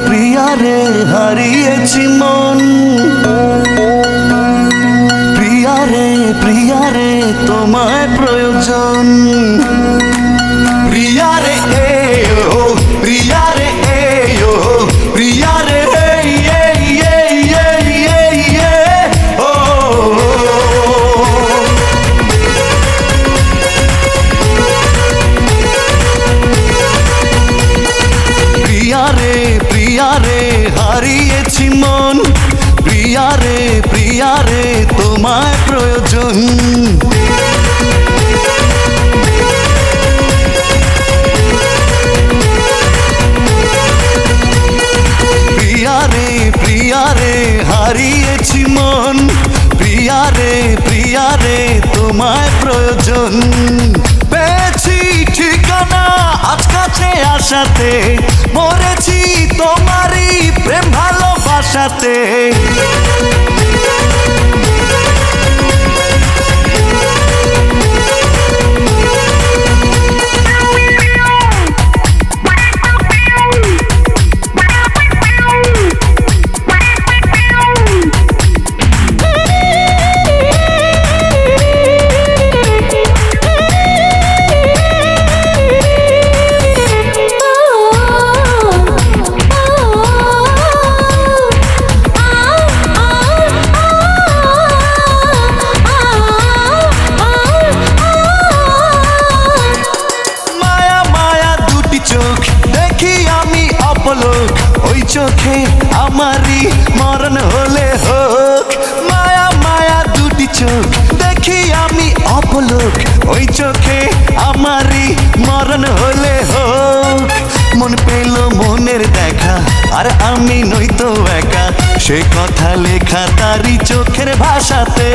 প্রিয়া রে হারিয়েছি মন। প্রিয়া রে তোমায় প্রয়োজন। প্রিয়া রে ও প্রিয়া রে ও প্রিয়া রে ও প্রিয়া রে হারিয়েছি মন। প্রিয়া রে তোমায় প্রয়োজন। প্রিয়া রে হারিয়েছি মন। প্রিয়া রে তোমায় প্রয়োজন। পেয়েছি ঠিকানা আজ কাছে আসাতে, মরেছি তোমারই প্রেম ভালোবাসাতে। ওই চোখে আমারই মরণ হলে হোক। মায়া মায়া দুটি চোখ দেখি আমি অপলোক। ওই চোখে আমারই মরণ হলে হোক। মন পেল মনের দেখা, আর আমি নই তো একা, সে কথা লেখা তারই চোখের ভাষাতে।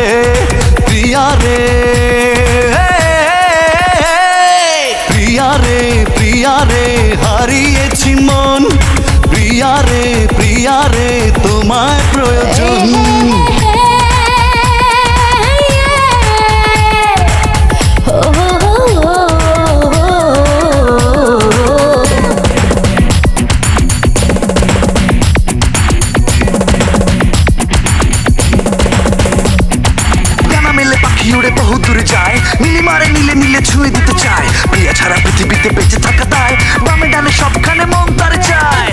প্রিয়া রে হারিয়েছি মন। প্রিয়া রে তোমায় প্রয়োজন। ডানা মেলে পাখি উড়ে বহু দূরে যায়, নীলিমারে নীলে নীলে ছুঁয়ে দিতে চায়। প্রিয়া ছাড়া পৃথিবীতে বেঁচে থাকা দায়, বামে ডানে সবখানে মন তার চায়।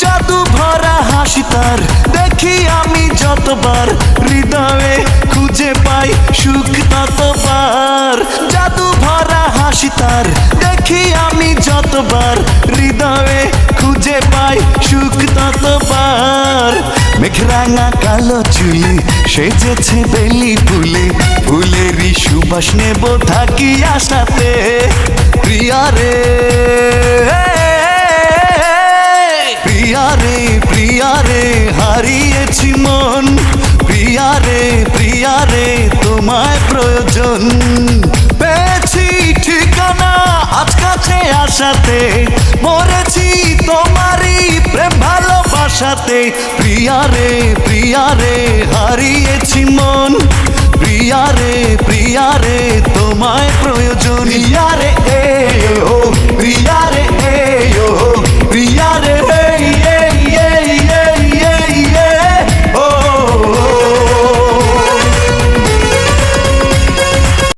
জাদু ভরা হাসি তার দেখি আমি যতবার, হৃদয়ে খুঁজে পাই সুখ ততবার। জাদু ভরা হাসি তার দেখি আমি যতবার, হৃদয়ে খুঁজে পাই সুখ ততবার। মেঘরাঙা কালো চুলে সেজেছে বেলি ফুলে, ফুলেরই সুবাস নেব থাকি আশাতে। প্রিয়া রে হারিয়েছি মন। প্রিয়া রে তোমায় প্রয়োজন। পেয়েছি ঠিকানা আজ কাছে আসাতে, মরেছি তোমারই প্রেম ভালোবাসাতে। প্রিয়া রে হারিয়েছি মন। প্রিয়া রে তোমায় প্রয়োজন। প্রিয়া রে ও প্রিয়া রে ও